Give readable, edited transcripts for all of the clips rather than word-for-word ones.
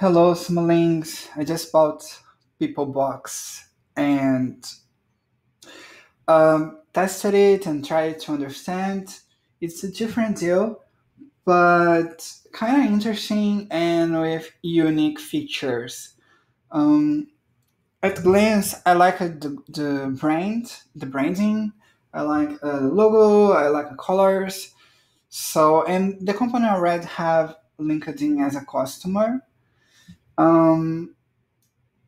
Hello, Smallings. I just bought PeopleBox and tested it and tried to understand. It's a different deal, but kind of interesting and with unique features. Um, at glance, I like the branding. I like the logo. I like the colors. So, and the company already have LinkedIn as a customer. Um,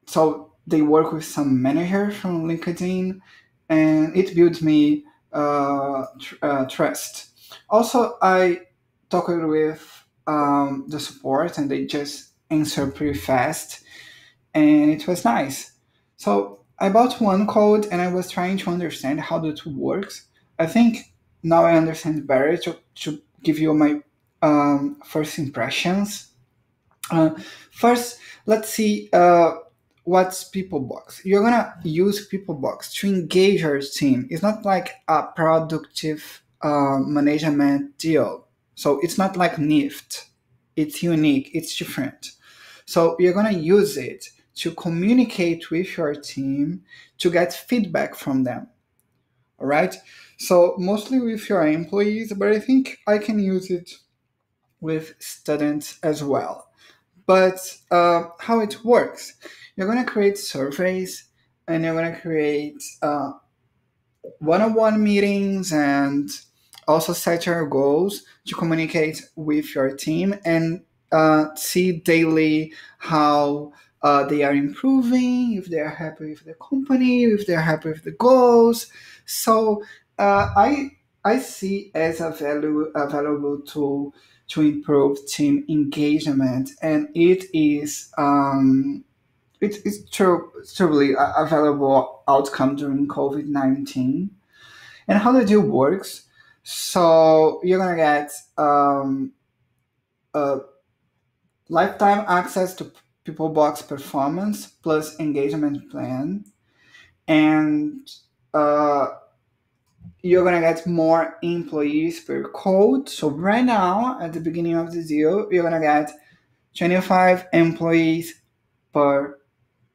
so they work with some manager from LinkedIn, and it builds me trust. Also, I talked with the support, and they just answer pretty fast, and it was nice. So I bought one code, and I was trying to understand how the tool works. I think now I understand better to give you my first impressions. uh, First, let's see what's PeopleBox. You're gonna use PeopleBox to engage your team. It's not like a productive management deal. So it's not like NIFT. It's unique. It's different. So you're gonna use it to communicate with your team to get feedback from them. All right. So mostly with your employees, but I think I can use it with students as well. But how it works, you're going to create surveys and you're going to create one-on-one meetings and also set your goals to communicate with your team and see daily how they are improving, if they're happy with the company, if they're happy with the goals. So I see as a valuable tool to improve team engagement, and it's truly a valuable outcome during COVID-19. And how the deal works, so you're gonna get a lifetime access to PeopleBox performance plus engagement plan, and uh, you're gonna get more employees per code. So right now, at the beginning of the deal, you're gonna get 25 employees per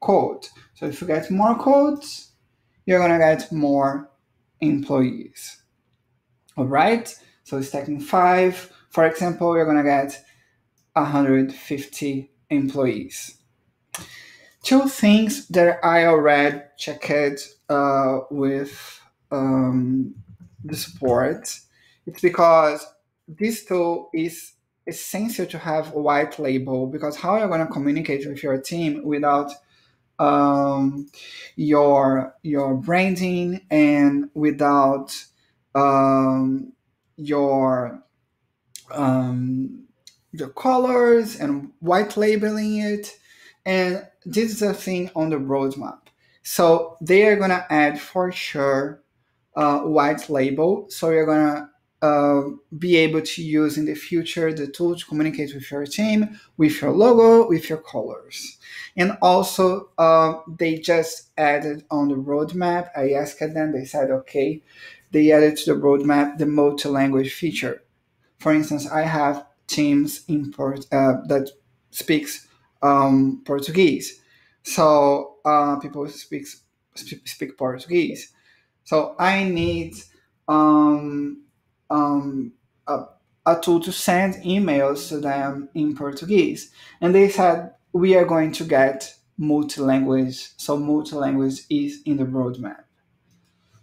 code. So if you get more codes, you're gonna get more employees. All right. So stacking five, for example, you're gonna get 150 employees. Two things that I already checked with the support. It's because this tool is essential to have a white label, because how are you going to communicate with your team without um, your branding and without um, your um, your colors and white labeling it. And this is a thing on the roadmap. So they are gonna add for sure white label. So you're gonna be able to use in the future the tool to communicate with your team, with your logo, with your colors. And also, they just added on the roadmap. I asked them, they said, okay, they added to the roadmap the multi-language feature. For instance, I have teams in that speaks Portuguese, so people speak Portuguese. So I need um, um, a, a tool to send emails to them in Portuguese, and they said we are going to get multi-language. So multi-language is in the roadmap.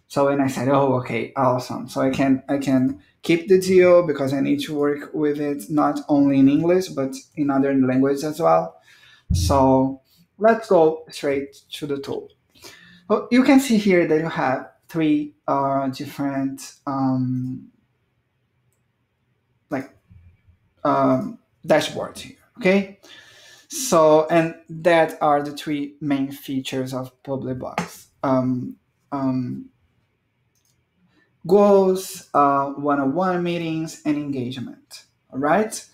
So when I said, "Oh, okay, awesome," so I can keep the deal because I need to work with it not only in English but in other languages as well. So let's go straight to the tool. Well, you can see here that you have three different like dashboards here. Okay, so and that are the three main features of PeopleBox. Um, Goals, one-on-one meetings, and engagement. All right.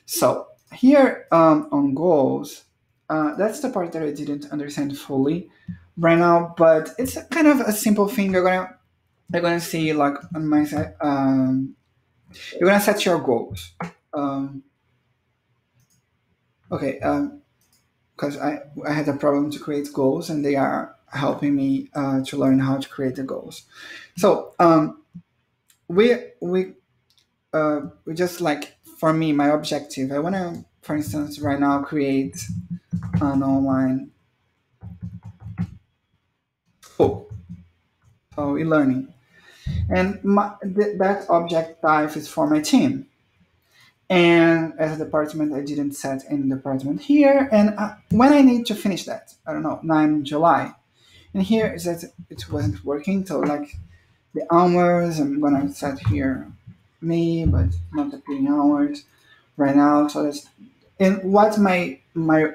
So here on goals, that's the part that I didn't understand fully right now, but it's a kind of a simple thing. You're gonna see like on my side. You're gonna set your goals. Um, okay. because I had a problem to create goals, and they are helping me to learn how to create the goals. So we we we just like, for me, my objective, I want to, for instance, right now create an online school, so e-learning, and that object type is for my team. And as a department, I didn't set any department here. And when I need to finish that, I don't know, 9 July. And here is that it wasn't working. So like the hours, I'm gonna set here me, but not appearing hours right now. So that's, and what's my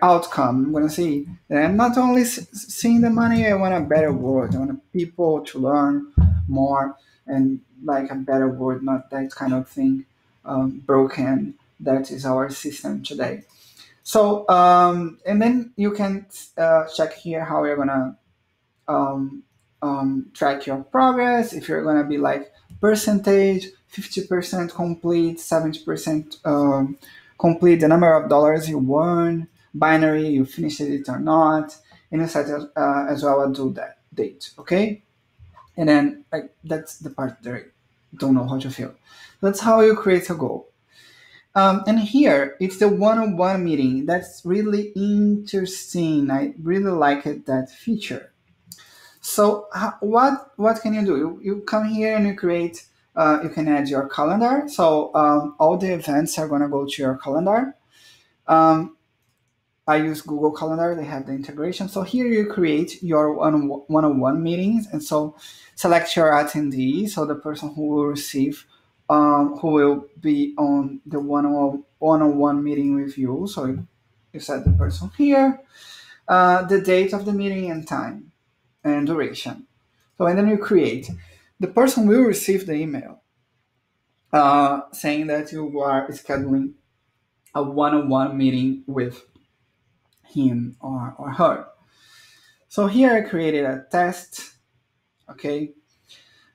outcome? I'm gonna see that I'm not only seeing the money. I want a better world. I want people to learn more, and like a better world, not that kind of thing broken. That is our system today. So and then you can check here how you're gonna um, track your progress. If you're gonna be like percentage, 50% complete, 70% complete, the number of dollars you won, binary, you finished it or not, and you set as well a due that date. Okay, and then like that's the part that I don't know how to feel. That's how you create a goal. And here it's the one-on-one meeting. That's really interesting. I really like it, that feature. So what can you do? You come here and you create. You can add your calendar. So all the events are gonna go to your calendar. Um, I use Google Calendar. They have the integration. So here you create your one-on-one meetings, and so select your attendee. So the person who will receive, who will be on the one-on-one meeting with you. So you set the person here, the date of the meeting and time and duration. So and then you create. The person will receive the email saying that you are scheduling a one-on-one meeting with him or her. So here I created a test, okay?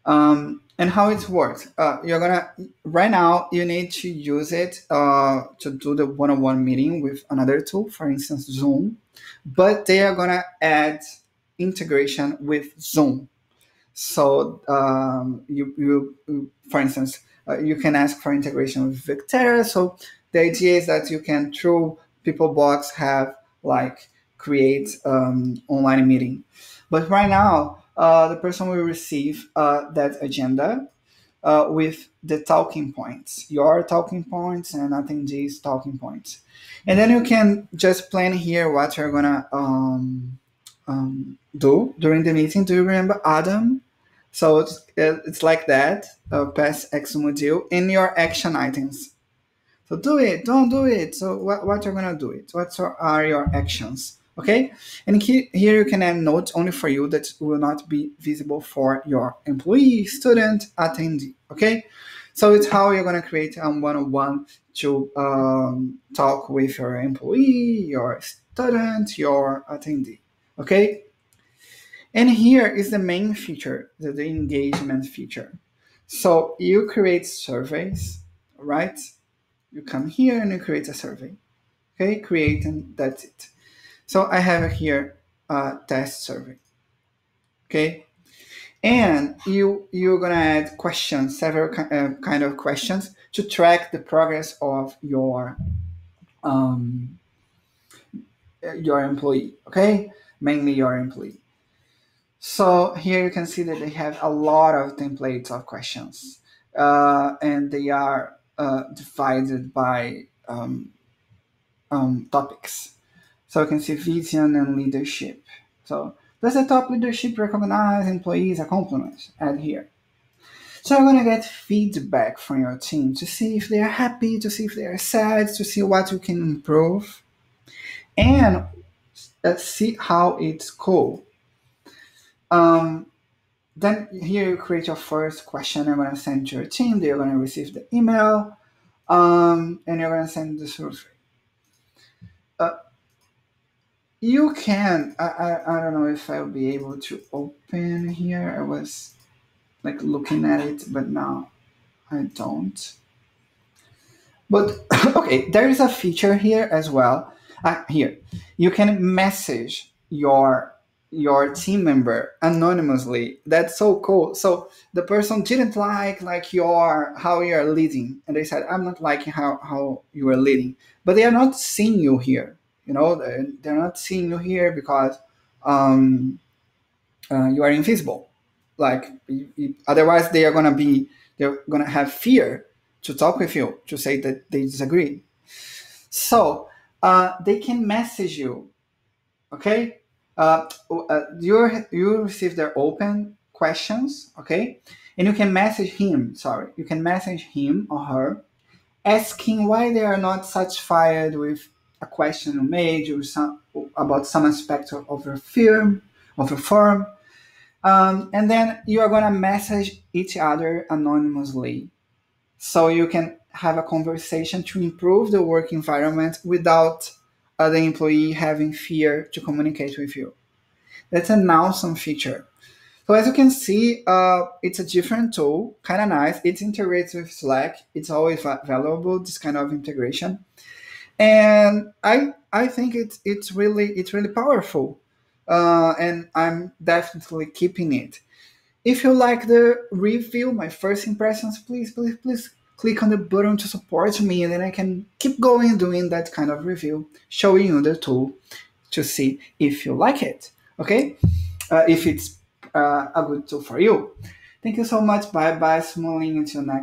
And how it works. You're gonna, right now, you need to use it to do the one-on-one meeting with another tool, for instance, Zoom, but they are gonna add integration with Zoom. So for instance, you can ask for integration with Victera. So the idea is that you can, through PeopleBox, have like create online meeting. But right now, the person will receive that agenda with the talking points, your talking points and attendees' talking points. And then you can just plan here what you're gonna do during the meeting. Do you remember Adam? So it's like that, pass AppSumo deal in your action items. So do it, don't do it. So what you're gonna do it? What are your actions? Okay, and here you can add notes only for you that will not be visible for your employee, student, attendee. Okay, so it's how you're gonna create a one-on-one to talk with your employee, your student, your attendee. Okay, and here is the main feature, the engagement feature. So you create surveys, right? You come here and you create a survey. Okay, create, and that's it. So I have here a test survey. Okay, and you're gonna add questions, several kind of questions to track the progress of your employee. Okay, mainly your employee. So here you can see that they have a lot of templates of questions, and they are divided by topics. So you can see vision and leadership. So does the top leadership recognize employees' accomplishments? Add here. So you're gonna get feedback from your team to see if they are happy, to see if they are sad, to see what you can improve, and see how it's cool. Then here you create your first question. I'm gonna send to your team. They're gonna receive the email, and you're gonna send the survey. You can. I don't know if I'll be able to open here. I was like looking at it, but now I don't. But okay, there is a feature here as well. Here, you can message your team member anonymously. That's so cool. So the person didn't like your how you are leading, and they said, "I'm not liking how you are leading," but they are not seeing you here. They're not seeing you here because um, you are invisible. Like otherwise, they're gonna have fear to talk with you to say that they disagree. So they can message you. Okay, you receive their open questions. Okay, and you can message him. Sorry, you can message him or her asking why they are not satisfied with a question you made or about some aspect of your firm, of your firm. And then you are going to message each other anonymously. So you can have a conversation to improve the work environment without the employee having fear to communicate with you. That's an awesome feature. So as you can see, it's a different tool, kind of nice. It integrates with Slack. It's always valuable, this kind of integration. And I think it's really powerful. And I'm definitely keeping it. If you like the review, my first impressions, please click on the button to support me, and then I can keep going doing that kind of review, showing you the tool to see if you like it. Okay, if it's a good tool for you. Thank you so much. Bye bye, Smalling. Until next.